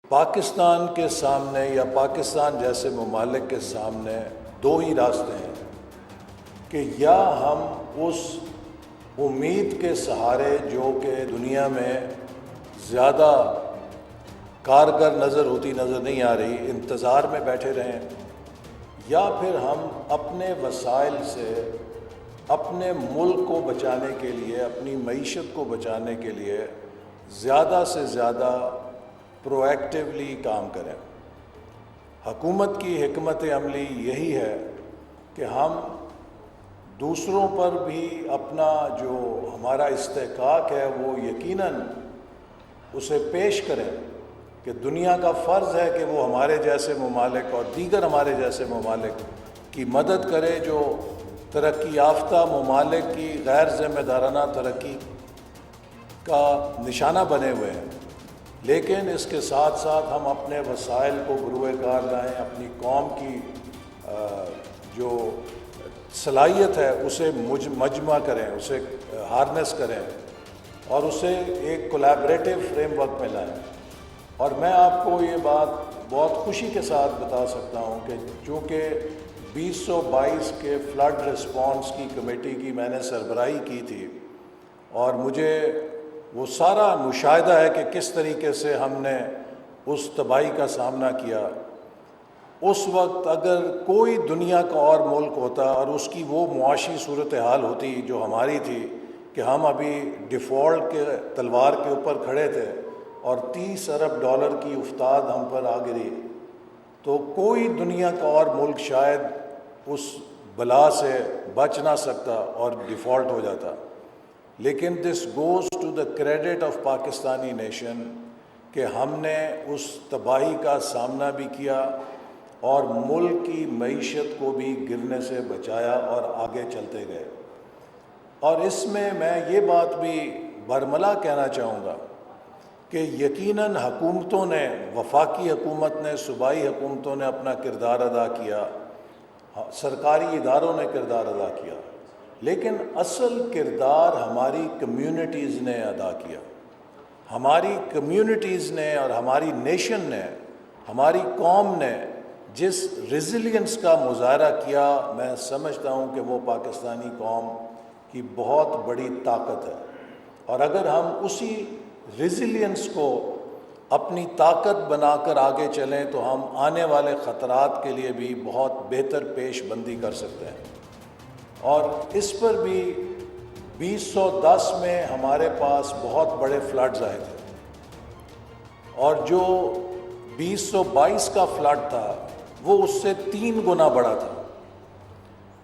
پاکستان کے سامنے یا پاکستان جیسے ممالک کے سامنے دو ہی راستے ہیں کہ یا ہم اس امید کے سہارے جو کہ دنیا میں زیادہ کارگر نظر نہیں آ رہی، انتظار میں بیٹھے رہیں، یا پھر ہم اپنے وسائل سے اپنے ملک کو بچانے کے لیے، اپنی معیشت کو بچانے کے لیے زیادہ سے زیادہ پرو ایکٹیولی کام کریں۔ حکومت کی حکمت عملی یہی ہے کہ ہم دوسروں پر بھی اپنا جو ہمارا استحقاق ہے وہ یقیناً اسے پیش کریں کہ دنیا کا فرض ہے کہ وہ ہمارے جیسے ممالک اور دیگر ہمارے جیسے ممالک کی مدد کرے جو ترقی یافتہ ممالک کی غیر ذمہ دارانہ ترقی کا نشانہ بنے ہوئے ہیں، لیکن اس کے ساتھ ساتھ ہم اپنے وسائل کو بروئے کار لائیں، اپنی قوم کی جو صلاحیت ہے اسے مجمع کریں، اسے ہارنس کریں اور اسے ایک کولیبریٹو فریم ورک میں لائیں۔ اور میں آپ کو یہ بات بہت خوشی کے ساتھ بتا سکتا ہوں کہ چونکہ 2022 کے فلڈ رسپانس کی کمیٹی کی میں نے سربراہی کی تھی اور مجھے وہ سارا مشاہدہ ہے کہ کس طریقے سے ہم نے اس تباہی کا سامنا کیا۔ اس وقت اگر کوئی دنیا کا اور ملک ہوتا اور اس کی وہ معاشی صورتحال ہوتی جو ہماری تھی کہ ہم ابھی ڈیفالٹ کے تلوار کے اوپر کھڑے تھے اور 30 ارب ڈالر کی افتاد ہم پر آ گری، تو کوئی دنیا کا اور ملک شاید اس بلا سے بچ نہ سکتا اور ڈیفالٹ ہو جاتا۔ لیکن this goes to the credit of Pakistani nation کہ ہم نے اس تباہی کا سامنا بھی کیا اور ملک کی معیشت کو بھی گرنے سے بچایا اور آگے چلتے گئے۔ اور اس میں یہ بات بھی برملا کہنا چاہوں گا کہ یقیناً حکومتوں نے، وفاقی حکومت نے، صوبائی حکومتوں نے اپنا کردار ادا کیا، سرکاری اداروں نے کردار ادا کیا، لیکن اصل کردار ہماری کمیونٹیز نے ادا کیا۔ ہماری کمیونٹیز نے اور ہماری نیشن نے، ہماری قوم نے جس ریزیلینس کا مظاہرہ کیا، میں سمجھتا ہوں کہ وہ پاکستانی قوم کی بہت بڑی طاقت ہے۔ اور اگر ہم اسی ریزیلینس کو اپنی طاقت بنا کر آگے چلیں تو ہم آنے والے خطرات کے لیے بھی بہت بہتر پیش بندی کر سکتے ہیں۔ اور اس پر بھی 2010 میں ہمارے پاس بہت بڑے فلڈز آئے تھے اور جو 2022 کا فلڈ تھا وہ اس سے 3 گنا بڑا تھا،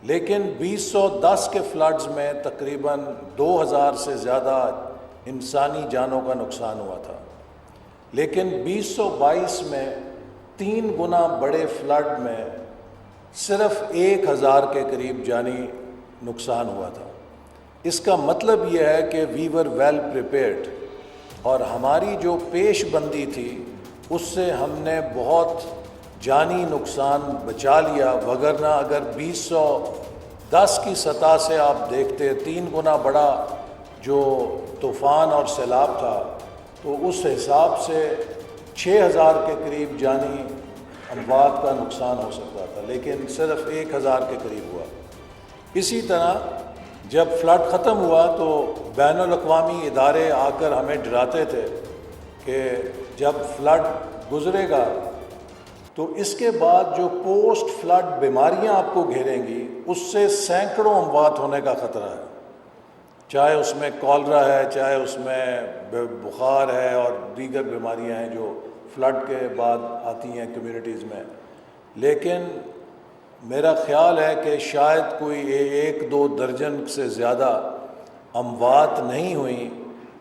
لیکن 2010 کے فلڈز میں تقریباً 2000 سے زیادہ انسانی جانوں کا نقصان ہوا تھا، لیکن 2022 میں 3 گنا بڑے فلڈ میں صرف 1000 کے قریب جانی نقصان ہوا تھا۔ اس کا مطلب یہ ہے کہ وی ور ویل پریپیئرڈ، اور ہماری جو پیش بندی تھی اس سے ہم نے بہت جانی نقصان بچا لیا، وگرنہ اگر 2010 کی سطح سے آپ دیکھتے 3 گنا بڑا جو طوفان اور سیلاب تھا تو اس حساب سے 6000 کے قریب جانی اموات کا نقصان ہو سکتا تھا، لیکن صرف 1000 کے قریب ہوا۔ اسی طرح جب فلڈ ختم ہوا تو بین الاقوامی ادارے آ کر ہمیں ڈراتے تھے کہ جب فلڈ گزرے گا تو اس کے بعد جو پوسٹ فلڈ بیماریاں آپ کو گھیریں گی اس سے سینکڑوں اموات ہونے کا خطرہ ہے، چاہے اس میں کالرا ہے، چاہے اس میں بخار ہے اور دیگر بیماریاں ہیں جو فلڈ کے بعد آتی ہیں کمیونٹیز میں۔ لیکن میرا خیال ہے کہ شاید کوئی 1-2 درجن سے زیادہ اموات نہیں ہوئیں،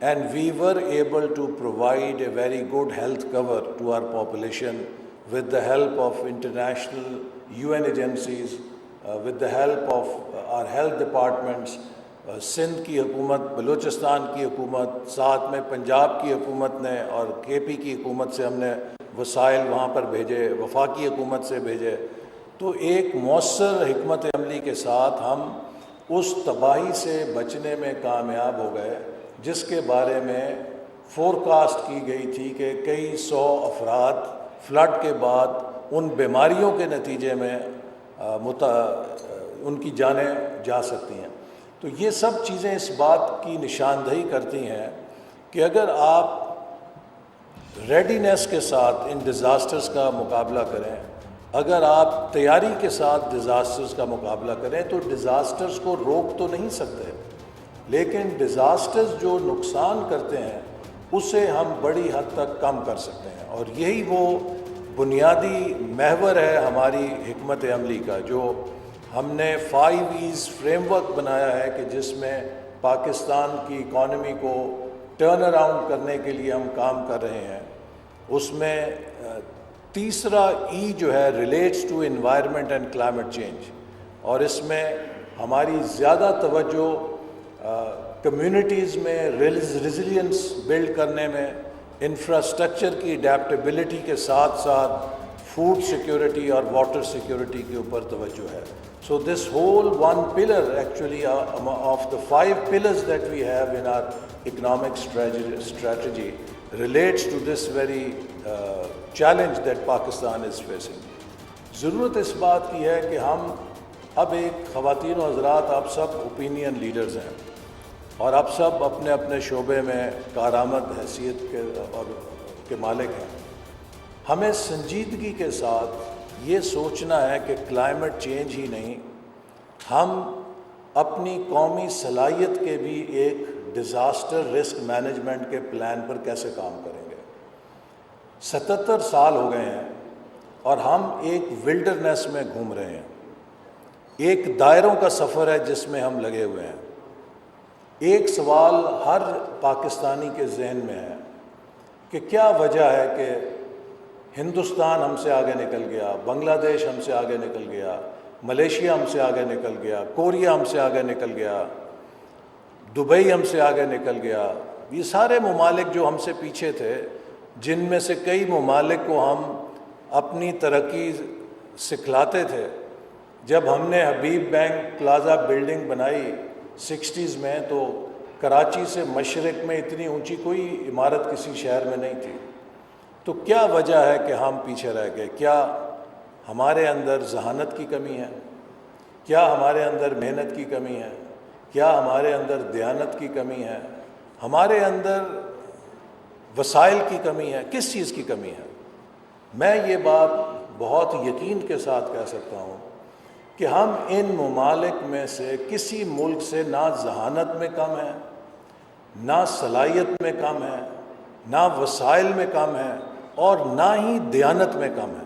and we were able to provide a very good health cover to our population with the help of international UN agencies, with the help of our health departments, Sindh کی حکومت، بلوچستان کی حکومت، ساتھ میں پنجاب کی حکومت نے اور KP کی حکومت سے ہم نے وسائل وہاں پر بھیجے، وفاقی حکومت سے بھیجے، تو ایک مؤثر حکمت عملی کے ساتھ ہم اس تباہی سے بچنے میں کامیاب ہو گئے جس کے بارے میں فورکاسٹ کی گئی تھی کہ کئی سو افراد فلڈ کے بعد ان بیماریوں کے نتیجے میں ان کی جانیں جا سکتی ہیں۔ تو یہ سب چیزیں اس بات کی نشاندہی کرتی ہیں کہ اگر آپ ریڈینیس کے ساتھ ان ڈیزاسٹرز کا مقابلہ کریں، اگر آپ تیاری کے ساتھ ڈیزاسٹرز کا مقابلہ کریں تو ڈیزاسٹرز کو روک تو نہیں سکتے، لیکن ڈیزاسٹرز جو نقصان کرتے ہیں اسے ہم بڑی حد تک کم کر سکتے ہیں۔ اور یہی وہ بنیادی محور ہے ہماری حکمت عملی کا، جو ہم نے 5 E's فریم ورک بنایا ہے کہ جس میں پاکستان کی اکانومی کو ٹرن اراؤنڈ کرنے کے لیے ہم کام کر رہے ہیں۔ اس میں تیسرا ای جو ہے relates to environment and climate change, اور اس میں ہماری زیادہ توجہ کمیونٹیز میں ریزیلینس بلڈ کرنے میں، انفراسٹرکچر کی اڈیپٹیبلٹی کے ساتھ ساتھ فوڈ سیکیورٹی اور واٹر سیکیورٹی کے اوپر توجہ ہے۔ So this whole one pillar actually of the 5 pillars that we have in our economic strategy relates to this very challenge that Pakistan is facing۔ ضرورت اس بات کی ہے کہ ہم اب ایک خواتین و حضرات آپ سب اوپینین لیڈرز ہیں، اور آپ سب اپنے اپنے شعبے میں کارآمد حیثیت کے مالک ہیں۔ ہمیں سنجیدگی کے ساتھ یہ سوچنا ہے کہ کلائمیٹ چینج ہی نہیں، ہم اپنی قومی صلاحیت کے بھی ایک ڈیزاسٹر رسک مینجمنٹ کے پلان پر کیسے کام کریں گے۔ 77 سال ہو گئے ہیں اور ہم ایک ولڈرنیس میں گھوم رہے ہیں، ایک دائروں کا سفر ہے جس میں ہم لگے ہوئے ہیں۔ ایک سوال ہر پاکستانی کے ذہن میں ہے کہ کیا وجہ ہے کہ ہندوستان ہم سے آگے نکل گیا، بنگلہ دیش ہم سے آگے نکل گیا، ملیشیا ہم سے آگے نکل گیا، کوریا ہم سے آگے نکل گیا، دبئی ہم سے آگے نکل گیا۔ یہ سارے ممالک جو ہم سے پیچھے تھے، جن میں سے کئی ممالک کو ہم اپنی ترقی سکھلاتے تھے، جب ہم نے حبیب بینک پلازا بلڈنگ بنائی 60s میں، تو کراچی سے مشرق میں اتنی اونچی کوئی عمارت کسی شہر میں نہیں تھی۔ تو کیا وجہ ہے کہ ہم پیچھے رہ گئے؟ کیا ہمارے اندر ذہانت کی کمی ہے؟ کیا ہمارے اندر محنت کی کمی ہے؟ کیا ہمارے اندر دیانت کی کمی ہے؟ ہمارے اندر وسائل کی کمی ہے؟ کس چیز کی کمی ہے؟ میں یہ بات بہت یقین کے ساتھ کہہ سکتا ہوں کہ ہم ان ممالک میں سے کسی ملک سے نہ ذہانت میں کم ہے، نہ صلاحیت میں کم ہے، نہ وسائل میں کم ہے، اور نہ ہی دیانت میں کم ہے۔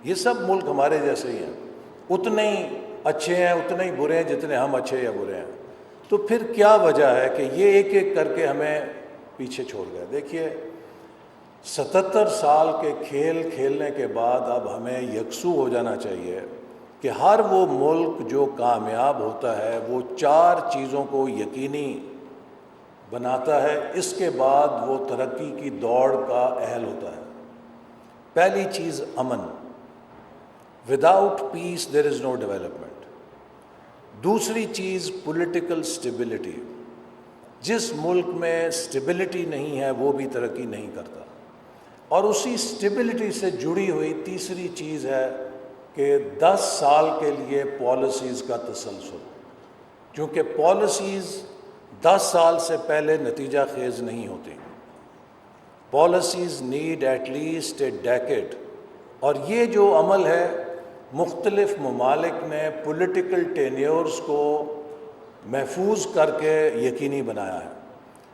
یہ سب ملک ہمارے جیسے ہی ہیں، اتنے ہی اچھے ہیں، اتنے ہی برے ہیں جتنے ہم اچھے یا برے ہیں۔ تو پھر کیا وجہ ہے کہ یہ ایک ایک کر کے ہمیں پیچھے چھوڑ گئے؟ دیکھیے، 77 سال کے کھیل کھیلنے کے بعد اب ہمیں یکسو ہو جانا چاہیے کہ ہر وہ ملک جو کامیاب ہوتا ہے وہ 4 چیزوں کو یقینی بناتا ہے، اس کے بعد وہ ترقی کی دوڑ کا اہل ہوتا ہے۔ پہلی چیز امن، وداؤٹ پیس دیر از نو ڈیولپمنٹ۔ دوسری چیز پولیٹیکل سٹیبلٹی، جس ملک میں سٹیبلٹی نہیں ہے وہ بھی ترقی نہیں کرتا۔ اور اسی سٹیبلٹی سے جڑی ہوئی تیسری چیز ہے کہ 10 سال کے لیے پالیسیز کا تسلسل، کیونکہ پالیسیز 10 سال سے پہلے نتیجہ خیز نہیں ہوتی۔ Policies need at least a decade, اور یہ جو عمل ہے مختلف ممالک نے پولیٹیکل ٹینیورز کو محفوظ کر کے یقینی بنایا ہے۔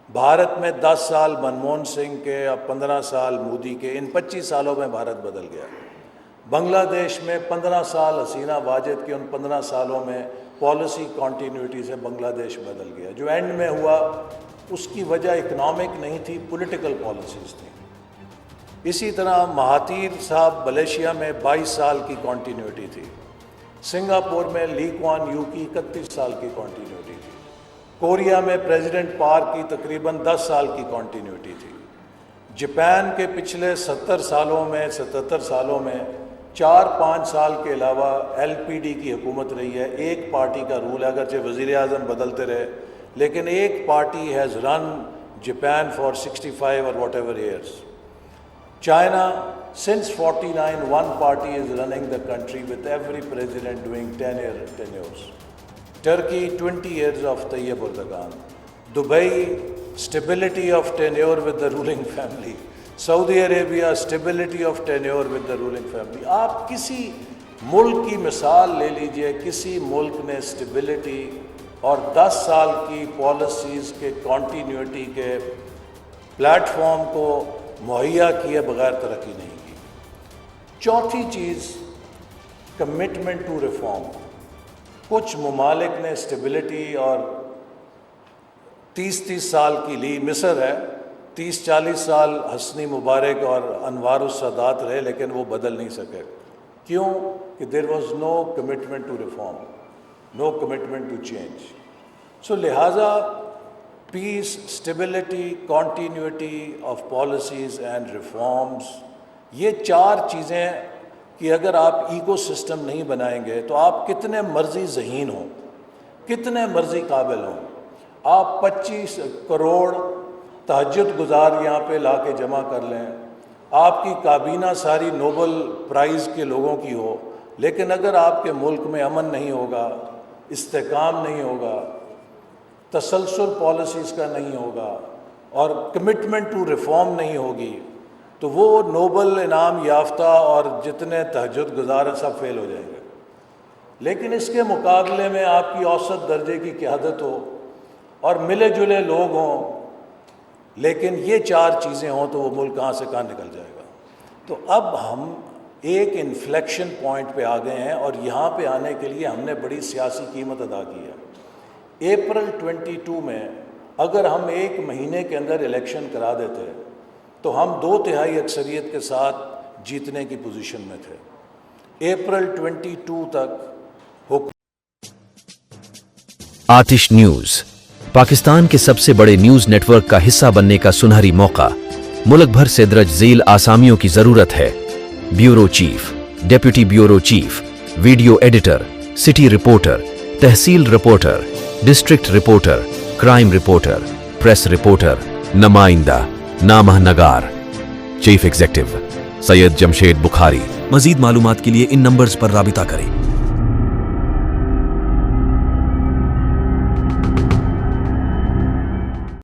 بھارت میں 10 سال منموہن سنگھ کے، اب 15 سال مودی کے، ان 25 سالوں میں بھارت بدل گیا۔ بنگلہ دیش میں 15 سال حسینہ واجد کے، ان 15 سالوں میں پالیسی کانٹینیوٹی سے بنگلہ دیش بدل گیا۔ جو اینڈ میں ہوا اس کی وجہ اکنامک نہیں تھی، پولیٹیکل پالیسیز تھیں۔ اسی طرح مہاتیر صاحب ملیشیا میں 22 سال کی کانٹینیوٹی تھی، سنگاپور میں لی کوان یو کی 31 سال کی کانٹینیوٹی تھی، کوریا میں پریزیڈنٹ پارک کی تقریباً 10 سال کی کانٹینیوٹی تھی، جاپان کے پچھلے 77 سالوں میں 4-5 سال کے علاوہ ایل پی ڈی کی حکومت رہی ہے، ایک پارٹی کا رول ہے، اگرچہ وزیر اعظم بدلتے رہے لیکن ایک party has run Japan for 65 or whatever years. China, since 49, one party is running the country with every president doing 10-year tenures. Turkey, 20 years of Tayyip Erdogan. Dubai, stability of tenure with the ruling family. Saudi Arabia, stability of tenure with the ruling family. آپ کسی ملک کی مثال لے لیجئے, کسی ملک نے stability اور 10 سال کی پالیسیز کے کنٹینیوٹی کے پلیٹ فارم کو مہیا کیے بغیر ترقی نہیں کی. چوتھی چیز, کمٹمنٹ ٹو ریفارم. کچھ ممالک نے اسٹیبلٹی اور 30 سال کی لی. مصر ہے, 30-40 سال حسنی مبارک اور انوار السادات رہے, لیکن وہ بدل نہیں سکے. کیوں؟ کہ there was no commitment to reform, no commitment to change. So لہٰذا peace, stability, continuity of policies and reforms, یہ 4 چیزیں کہ اگر آپ ایکو سسٹم نہیں بنائیں گے تو آپ کتنے مرضی ذہین ہوں, کتنے مرضی قابل ہوں, آپ 25 کروڑ تہجد گزار یہاں پہ لا کے جمع کر لیں, آپ کی کابینہ ساری نوبل پرائز کے لوگوں کی ہو, لیکن اگر آپ کے ملک میں امن نہیں ہوگا, استحکام نہیں ہوگا, تسلسل پالیسیز کا نہیں ہوگا اور کمٹمنٹ ٹو ریفارم نہیں ہوگی, تو وہ نوبل انعام یافتہ اور جتنے تہجد گزار ہیں سب فیل ہو جائیں گے. لیکن اس کے مقابلے میں آپ کی اوسط درجے کی قیادت ہو اور ملے جلے لوگ ہوں, لیکن یہ 4 چیزیں ہوں تو وہ ملک کہاں سے کہاں نکل جائے گا. تو اب ہم ایک انفلیکشن پوائنٹ پہ آ گئے ہیں, اور یہاں پہ آنے کے لیے ہم نے بڑی سیاسی قیمت ادا کی ہے. اپریل 22 میں اگر ہم 1 مہینے کے اندر الیکشن کرا دیتے تو ہم 2/3 اکثریت کے ساتھ جیتنے کی پوزیشن میں تھے. اپریل 22 تک آتش نیوز پاکستان کے سب سے بڑے نیوز نیٹ ورک کا حصہ بننے کا سنہری موقع. ملک بھر سے درج ذیل آسامیوں کی ضرورت ہے. Bureau chief, deputy bureau chief, video editor, city reporter, tehsil reporter, district reporter, crime reporter, press reporter, نمائندہ, نامہ نگار. Chief executive Syed Jamshed Bukhari. مزید معلومات کے لیے ان نمبرز پر رابطہ کریں.